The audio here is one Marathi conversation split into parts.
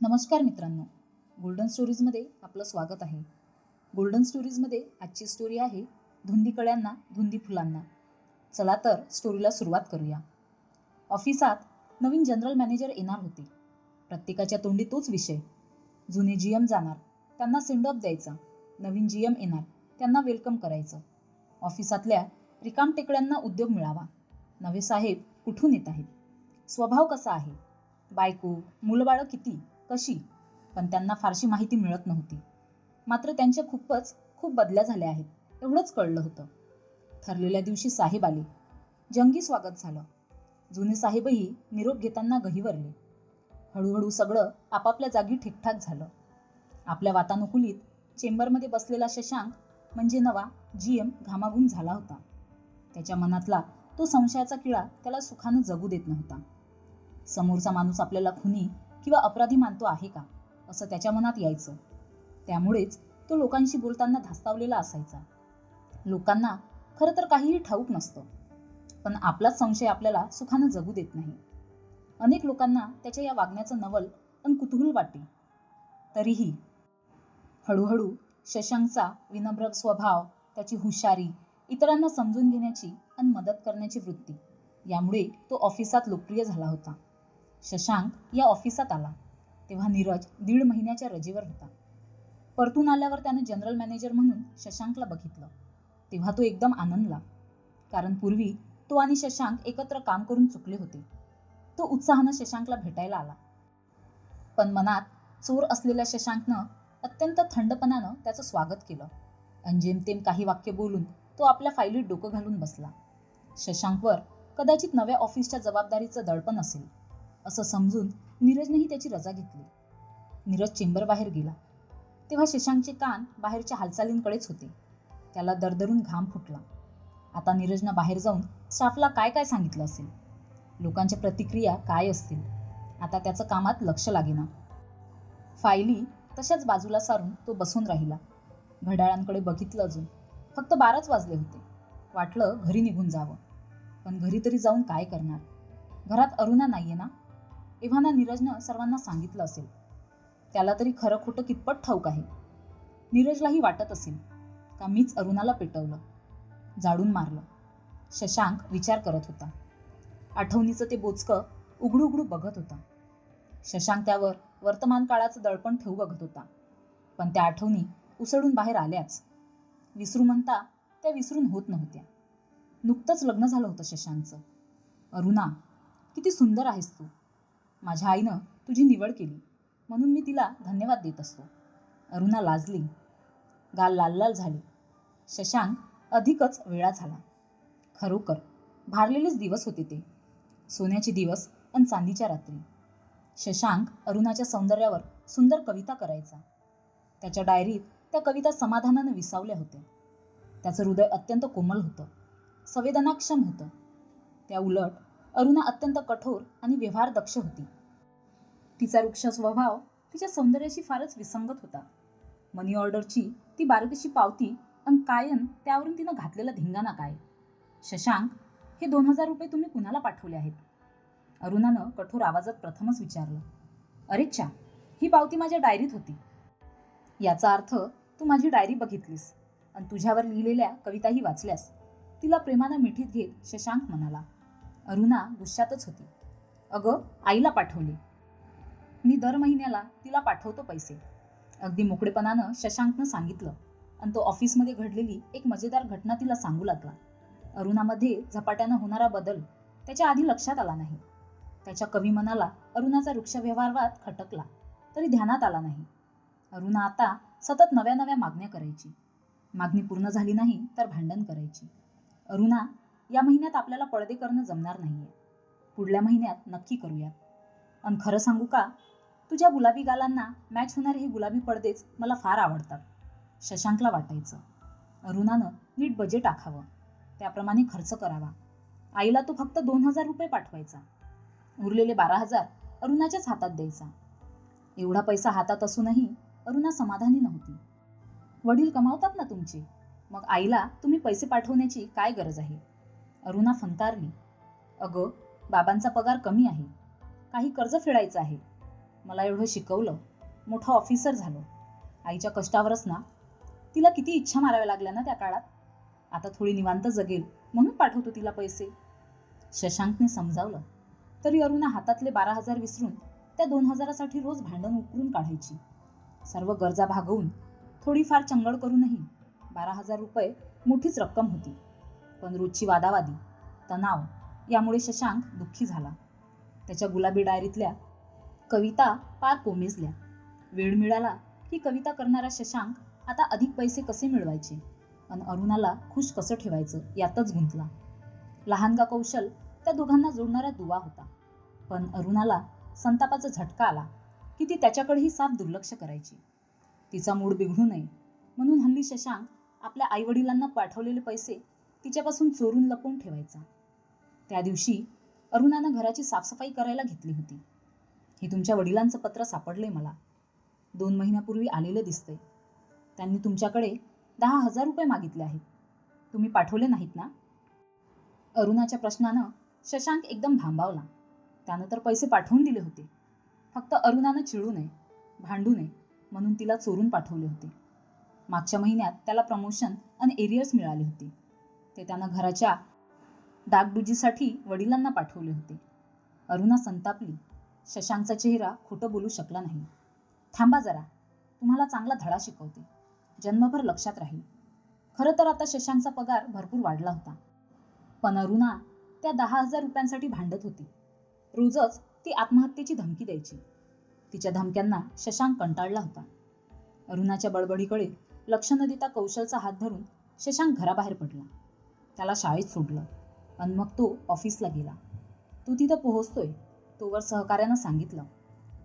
नमस्कार मित्रांनो, गोल्डन स्टोरीजमध्ये आपलं स्वागत आहे. गोल्डन स्टोरीजमध्ये आजची स्टोरी आहे धुंदी कळ्यांना धुंदी फुलांना. चला तर स्टोरीला सुरुवात करूया. ऑफिसात नवीन जनरल मॅनेजर येणार होते. प्रत्येकाच्या तोंडी तोच विषय. जुने GM जाणार, त्यांना सेंड ऑफ द्यायचा. नवीन GM येणार, त्यांना वेलकम करायचं. ऑफिसातल्या रिकाम टेकड्यांना उद्योग मिळावा. नवे साहेब कुठून येत आहेत, स्वभाव कसा आहे, बायको मुलंबाळं किती, कशी, पण त्यांना फारशी माहिती मिळत नव्हती. मात्र त्यांच्या खूप बदल्या झाल्या आहेत एवढंच कळलं होतं. ठरलेल्या दिवशी साहेब आले. जंगी स्वागत झालं. जुने साहेबही निरोप घेताना गहिवरले. हळूहळू सगळं आपापल्या जागी ठीकठाक झालं. आपल्या वातानुकूलित चेंबरमध्ये बसलेला शशांक म्हणजे नवा GM घामाघूम झाला होता. त्याच्या मनातला तो संशयाचा किळा त्याला सुखानं जगू देत नव्हता. समोरचा माणूस आपल्याला खुनी किंवा अपराधी मानतो आहे का, असं त्याच्या मनात यायचं. त्यामुळेच तो लोकांशी बोलताना धास्तावलेला असायचा. लोकांना खरं तर काहीही ठाऊक नसतं, पण आपलाच संशय आपल्याला सुखानं जगू देत नाही. अनेक लोकांना त्याच्या या वागण्याचं नवल आणि कुतूहल वाटे. तरीही हळूहळू शशांकचा विनम्र स्वभाव, त्याची हुशारी, इतरांना समजून घेण्याची आणि मदत करण्याची वृत्ती यामुळे तो ऑफिसात लोकप्रिय झाला होता. शशांक या ऑफिसात आला तेव्हा नीरज 1.5 महिन्याच्या रजेवर होता. परतून आल्यावर त्याने जनरल मॅनेजर म्हणून शशांकला बघितलं तेव्हा तो एकदम आनंदला. कारण पूर्वी तो आणि शशांक एकत्र काम करून चुकले होते. तो उत्साहानं शशांकला भेटायला आला. पण मनात चोर असलेल्या शशांकनं अत्यंत थंडपणानं त्याचं स्वागत केलं आणि जेमतेम काही वाक्य बोलून तो आपल्या फाईलीत डोकं घालून बसला. शशांकवर कदाचित नव्या ऑफिसच्या जबाबदारीचं दडपण असेल असं समजून नीरजनेही त्याची रजा घेतली. नीरज चेंबर बाहेर गेला तेव्हा शशांकचे कान बाहेरच्या हालचालींकडेच होते. त्याला दरदरून घाम फुटला. आता नीरजनं बाहेर जाऊन स्टाफला काय काय सांगितलं असेल, लोकांच्या प्रतिक्रिया काय असतील. आता त्याचं कामात लक्ष लागेना. फायली तशाच बाजूला सारून तो बसून राहिला. घड्याळांकडे बघितलं. अजून फक्त 12च वाजले होते. वाटलं घरी निघून जावं, पण घरी तरी जाऊन काय करणार. घरात अरुणा नाहीये ना. एव्हाना नीरजनं सर्वांना सांगितलं असेल. त्याला तरी खरं खोटं कितपत ठाऊक आहे. नीरजलाही वाटत असेल का मीच अरुणाला पेटवलं, जाडून मारलं. शशांक विचार करत होता. आठवणीचं ते बोचकं उघडू उघडू बघत होता. शशांक त्यावर वर्तमान काळाचं दडपण ठेवू बघत होता. पण त्या आठवणी उसळून बाहेर आल्याच. विसरू म्हणता त्या विसरून होत नव्हत्या. नुकतंच लग्न झालं होतं शशांकचं. अरुणा, किती सुंदर आहेस तू. माझ्या आईनं तुझी निवड केली म्हणून मी तिला धन्यवाद देत असतो. अरुणा लाजली. गाल लाल लाल झाले. शशांक अधिकच वेळा झाला. खरोखर भारलेलेच दिवस होते ते. सोन्याचे दिवस आणि चांदीच्या रात्री. शशांक अरुणाच्या सौंदर्यावर सुंदर कविता करायचा. त्याच्या डायरीत त्या कविता समाधानानं विसावल्या होत्या. त्याचं हृदय अत्यंत कोमल होतं, संवेदनाक्षम होतं. त्या उलट अरुणा अत्यंत कठोर आणि व्यवहारदक्ष होती. तिचा वृक्ष स्वभाव तिच्या सौंदर्याशी फारच विसंगत होता. मनी ऑर्डरची ती बारकीशी पावती आणि कायन त्यावरून तिनं घातलेला धिंगाणा काय. शशांक, हे 2000 रुपये तुम्ही कुणाला पाठवले आहेत? अरुणानं कठोर आवाजात प्रथमच विचारलं. अरेच्छा, ही पावती माझ्या डायरीत होती. याचा अर्थ तू माझी डायरी बघितलीस आणि तुझ्यावर लिहिलेल्या कविताही वाचल्यास, तिला प्रेमानं मिठीत घेत शशांक म्हणाला. अरुणा गुस्सातच होती. अगं, आईला पाठवले. मी दर महिन्याला तिला पाठवतो पैसे, अगदी मोकळेपणानं शशांकनं सांगितलं. आणि तो ऑफिसमध्ये घडलेली एक मजेदार घटना तिला सांगू लागला. अरुणामध्ये झपाट्यानं होणारा बदल त्याच्या आधी लक्षात आला नाही. त्याच्या कवी मनाला अरुणाचा वृक्ष व्यवहारवाद खटकला तरी ध्यानात आला नाही. अरुणा आता सतत नव्या नव्या मागण्या करायची. मागणी पूर्ण झाली नाही तर भांडण करायची. अरुणा, या महिन्यात आपल्याला पडदे करणं जमणार नाहीये. पुढल्या महिन्यात नक्की करूयात. आणि खरं सांगू का, तुझ्या गुलाबी गालांना मॅच होणारे हे गुलाबी पडदेच मला फार आवडतात. शशांकला वाटायचं अरुणानं नीट बजेट आखावं, त्याप्रमाणे खर्च करावा. आईला तो फक्त 2000 रुपये पाठवायचा. उरलेले 12,000 अरुणाच्याच हातात द्यायचा. एवढा पैसा हातात असूनही अरुणा समाधानी नव्हती. वडील कमावतात ना तुमचे, मग आईला तुम्ही पैसे पाठवण्याची काय गरज आहे? अरुणा फंतारली. अगं, बाबांचा पगार कमी आहे, काही कर्ज फेडायचं आहे. मला एवढं शिकवलं, मोठं ऑफिसर झालो. आईच्या कष्टावरच ना. तिला किती इच्छा माराव्या लागल्या ना त्या काळात. आता थोडी निवांत जगेल म्हणून पाठवतो तिला पैसे. शशांकने समजावलं. तरी अरुणा हातातले 12,000 विसरून त्या 2,000साठी रोज भांडण उकरून काढायची. सर्व गरजा भागवून थोडीफार चंगळ करूनही 12,000 रुपये मोठीच रक्कम होती. पण रोजची वादावादी, तणाव यामुळे शशांक दुःखी झाला. त्याच्या गुलाबी डायरीतल्या कविता पार कोमेजल्या. वेळ मिळाला की कविता करणारा शशांक आता अधिक पैसे कसे मिळवायचे आणि अरुणाला खुश कसं ठेवायचं यातच गुंतला. लहानगा कौशल त्या दोघांना जोडणारा दुवा होता. पण अरुणाला संतापाचा झटका आला की ती त्याच्याकडेही साफ दुर्लक्ष करायची. तिचा मूड बिघडू नये म्हणून हल्ली शशांक आपल्या आईवडिलांना पाठवलेले पैसे तिच्यापासून चोरून लपवून ठेवायचा. त्या दिवशी अरुणानं घराची साफसफाई करायला घेतली होती. हे तुमच्या वडिलांचं पत्र सापडलंय मला. 2 महिन्यापूर्वी आलेलं दिसतंय. त्यांनी तुमच्याकडे 10,000 रुपये मागितले आहेत. तुम्ही पाठवले नाहीत ना? अरुणाच्या प्रश्नानं शशांक एकदम भांबावला. त्यानं तर पैसे पाठवून दिले होते. फक्त अरुणानं चिडू नये, भांडू नये म्हणून तिला चोरून पाठवले होते. मागच्या महिन्यात त्याला प्रमोशन आणि एरियर्स मिळाले होते. ते त्यानं घराच्या डागडुजीसाठी वडिलांना पाठवले होते. अरुणा संतापली. शशांकचा चेहरा खोटं बोलू शकला नाही. थांबा जरा, तुम्हाला चांगला धडा शिकवते. जन्मभर लक्षात राहील. खरं तर आता शशांकचा पगार भरपूर वाढला होता. पण अरुणा त्या 10,000 रुपयांसाठी भांडत होती. रोजच ती आत्महत्येची धमकी द्यायची. तिच्या धमक्यांना शशांक कंटाळला होता. अरुणाच्या बडबडीकडे लक्ष न देता कौशलचा हात धरून शशांक घराबाहेर पडला. त्याला शाळेत सोडलं आणि मग तो ऑफिसला गेला. तो तिथं पोहोचतोय तोवर सहकार्यानं सांगितलं,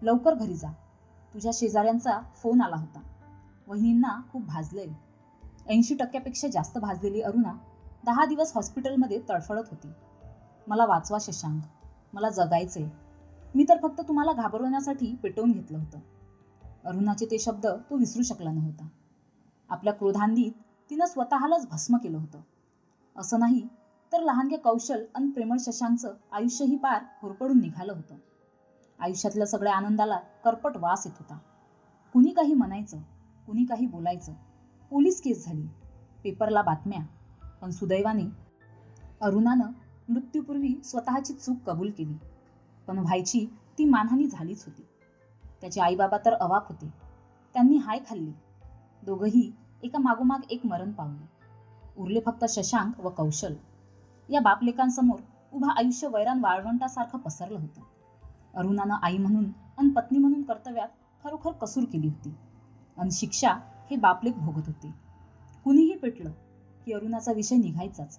लवकर घरी जा. तुझ्या शेजाऱ्यांचा फोन आला होता. वहिनींना खूप भाजलंय. 80% जास्त भाजलेली अरुणा 10 दिवस हॉस्पिटलमध्ये तडफडत होती. मला वाचवा शशांक, मला जगायचंय. मी तर फक्त तुम्हाला घाबरवण्यासाठी पेटवून घेतलं होतं. अरुणाचे ते शब्द तो विसरू शकला नव्हता. आपल्या क्रोधांधीत तिनं स्वतःलाच भस्म केलं होतं. असं नाही तर लहानग्या कौशल आणि प्रेमळ शशांकचं आयुष्यही पार होरपडून निघालं होतं. आयुष्यातल्या सगळ्या आनंदाला करपट वास येत होता. कुणी काही म्हणायचं, कुणी काही बोलायचं. पोलीस केस झाली, पेपरला बातम्या. पण सुदैवाने अरुणानं मृत्यूपूर्वी स्वतःची चूक कबूल केली. पण व्हायची ती मानहानी झालीच होती. त्याचे आईबाबा तर अवाक होते. त्यांनी हाय खाल्ली. दोघंही एका मागोमाग एक मरण पावले. उरले फक्त शशांक व कौशल. या बापलेकांसमोर उभं आयुष्य वैरान वाळवंटासारखं पसरलं होतं. अरुणानं आई म्हणून आणि पत्नी म्हणून कर्तव्यात खरोखर कसूर केली होती आणि शिक्षा हे बापलेक भोगत होते. कुणीही पेटलं की अरुणाचा विषय निघायचाच.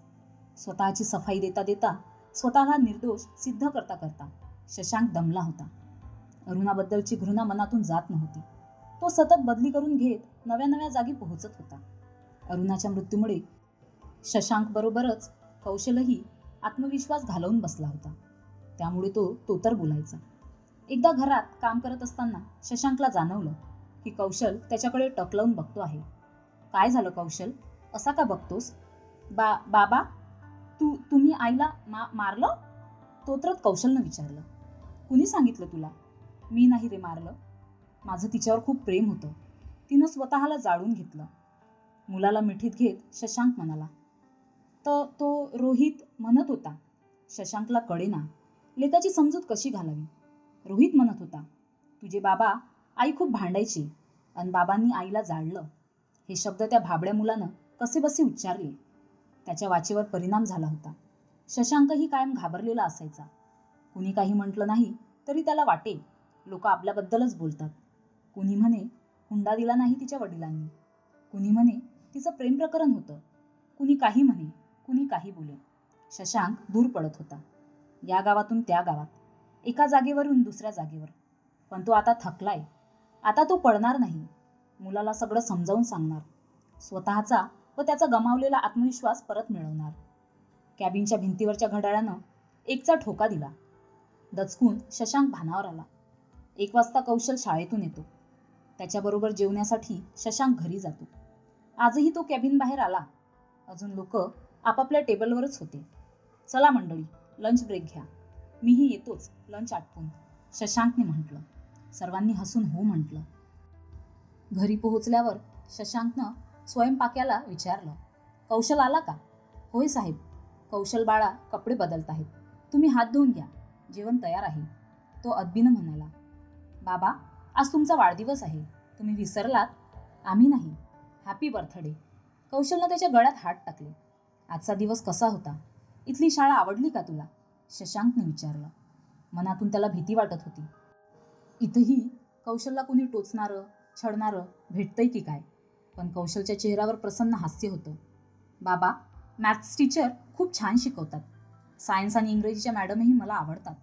स्वतःची सफाई देता देता, स्वतःला निर्दोष सिद्ध करता करता शशांक दमला होता. अरुणाबद्दलची घृणा मनातून जात नव्हती. तो सतत बदली करून घेत नव्या नव्या जागी पोहोचत होता. अरुणाच्या मृत्यूमुळे शशांक बरोबरच कौशलही आत्मविश्वास घालवून बसला होता. त्यामुळे तो तर बोलायचा. एकदा घरात काम करत असताना शशांकला जाणवलं की कौशल त्याच्याकडे टक लावून बघतो आहे. काय झालं कौशल, असा का बघतोस? बाबा तुम्ही आईला मारलं? तोत्रत कौशलनं विचारलं. कुणी सांगितलं तुला? मी नाही रे मारलं. माझं तिच्यावर खूप प्रेम होतं. तिनं स्वतःला जाळून घेतलं. मुलाला मिठीत घेत शशांक म्हणाला. तो रोहित म्हणत होता. शशांकला कळेना लेकाची समजूत कशी घालावी. रोहित म्हणत होता, तुझे बाबा आई खूप भांडायची आणि बाबांनी आईला जाळलं. हे शब्द त्या भाबड्या मुलानं कसेबसे उच्चारले. त्याच्या वाचेवर परिणाम झाला होता. शशांकही कायम घाबरलेला असायचा. कुणी काही म्हटलं नाही तरी त्याला वाटे लोक आपल्याबद्दलच बोलतात. कुणी म्हणे हुंडा दिला नाही तिच्या वडिलांनी. कुणी म्हणे तिचं प्रेम प्रकरण होतं. कुणी काही म्हणे, कुणी काही बोले. शशांक दूर पडत होता. या गावातून त्या गावात, एका जागेवरून दुसऱ्या जागेवर. पण तो आता थकलाय. आता तो पडणार नाही. मुलाला सगळं समजावून सांगणार. स्वतःचा व त्याचा गमावलेला आत्मविश्वास परत मिळवणार. कॅबिनच्या भिंतीवरच्या घड्याळानं 1चा ठोका दिला. दचकून शशांक भानावर आला. 1 वाजता कौशल शाळेतून येतो. त्याच्याबरोबर जेवण्यासाठी शशांक घरी जातो. आजही तो कॅबिन बाहेर आला. अजून लोक आपापल्या टेबलवरच होते. चला मंडळी, लंच ब्रेक घ्या. मीही येतोच लंच आटपून, शशांकने म्हटलं. सर्वांनी हसून हो म्हटलं. घरी पोहोचल्यावर शशांकनं स्वयंपाक्याला विचारलं, कौशल आला का? होय साहेब, कौशल बाळा कपडे बदलत आहेत. तुम्ही हात धुवून घ्या, जेवण तयार आहे, तो अदबीनं म्हणाला. बाबा, आज तुमचा वाढदिवस आहे, तुम्ही विसरलात? आम्ही नाही. Happy birthday. कौशलनं त्याच्या गळ्यात हात टाकले. आजचा दिवस कसा होता? इथली शाळा आवडली का तुला? शशांकने विचारलं. मनातून त्याला भीती वाटत होती. इथंही कौशलला कुणी टोचणारं, छळणारं भेटतंय की काय? पण कौशलच्या चेहऱ्यावर प्रसन्न हास्य होतं. बाबा, मॅथ्स टीचर खूप छान शिकवतात. सायन्स आणि इंग्रजीच्या मॅडमही मला आवडतात.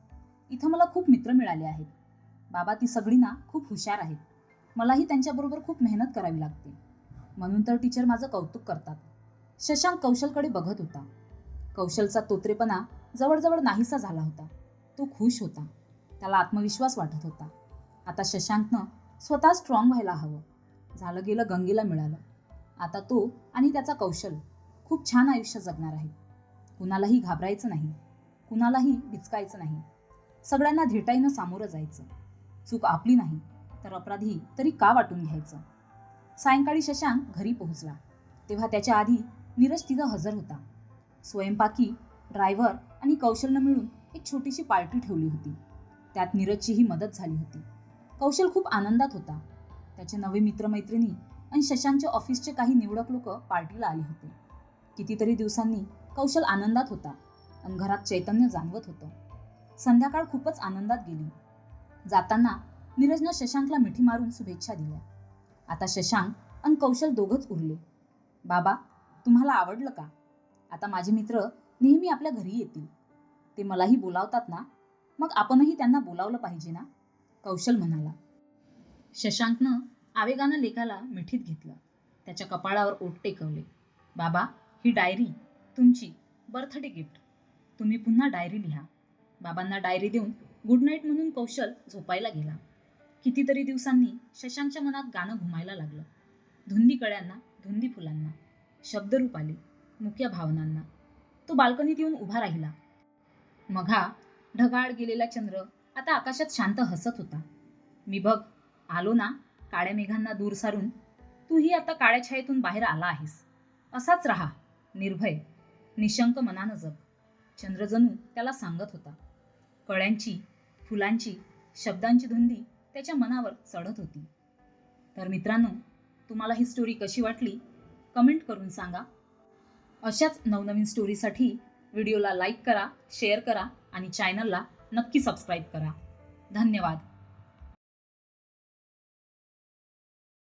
इथं मला खूप मित्र मिळाले आहेत. बाबा, ती सगळी ना खूप हुशार आहेत. मलाही त्यांच्याबरोबर खूप मेहनत करावी लागते. म्हणून तर टीचर माझं कौतुक करतात. शशांक कौशलकडे बघत होता. कौशलचा तोत्रेपणा जवळजवळ नाहीसा झाला होता. तो खुश होता. त्याला आत्मविश्वास वाटत होता. आता शशांकनं स्वतः स्ट्रॉंग व्हायला हवं. झालं गेलं गंगेला मिळालं. आता तो आणि त्याचा कौशल खूप छान आयुष्य जगणार आहे. कुणालाही घाबरायचं नाही, कुणालाही बिचकायचं नाही. सगळ्यांना धीटाईनं सामोरं जायचं. चूक आपली नाही तर अपराधी तरी का वाटून घ्यायचं? सायंकाळी शशांक घरी पोहोचला तेव्हा त्याच्या आधी नीरज तिथं हजर होता. स्वयंपाकी, ड्रायव्हर आणि कौशलनं मिळून एक छोटीशी पार्टी ठेवली होती. त्यात नीरजचीही मदत झाली होती. कौशल खूप आनंदात होता. त्याचे नवे मित्रमैत्रिणी आणि शशांकच्या ऑफिसचे काही निवडक लोक पार्टीला आले होते. कितीतरी दिवसांनी कौशल आनंदात होता आणि घरात चैतन्य जाणवत होतं. संध्याकाळ खूपच आनंदात गेली. जाताना नीरजनं शशांकला मिठी मारून शुभेच्छा दिल्या. आता शशांक आणि कौशल दोघंच उरले. बाबा, तुम्हाला आवडलं का? आता माझे मित्र नेहमी आपल्या घरी येतील. ते मलाही बोलावतात ना, मग आपणही त्यांना बोलावलं पाहिजे ना, कौशल म्हणाला. शशांकनं आवेगानं लेकाला मिठीत घेतलं. त्याच्या कपाळावर ओठ टेकवले. बाबा, ही डायरी तुमची बर्थडे गिफ्ट. तुम्ही पुन्हा डायरी लिहा. बाबांना डायरी देऊन गुड नाईट म्हणून कौशल झोपायला गेला. कितीतरी दिवसांनी शशांकच्या मनात गाणं घुमायला लागलं. धुंदी कळ्यांना, धुंदी फुलांना. शब्दरूप आले, मुक्या भावनांना. तो बाल्कनीत येऊन उभा राहिला. मघा ढगाळ गेलेला चंद्र आता आकाशात शांत हसत होता. मी बघ आलो ना, काळ्या मेघांना दूर सारून. तूही आता काळ्या छायेतून बाहेर आला आहेस. असाच राहा, निर्भय, निशंक मनानं जग. चंद्र जणू त्याला सांगत होता. कळ्यांची, फुलांची, शब्दांची धुंदी त्याच्या मनावर चढत होती. तर मित्रांनो, तुम्हाला ही स्टोरी कशी वाटली कमेंट करून सांगा. अशाच नवनवीन स्टोरीसाठी व्हिडिओला लाईक करा, शेअर करा आणि चॅनलला नक्की सबस्क्राईब करा. धन्यवाद.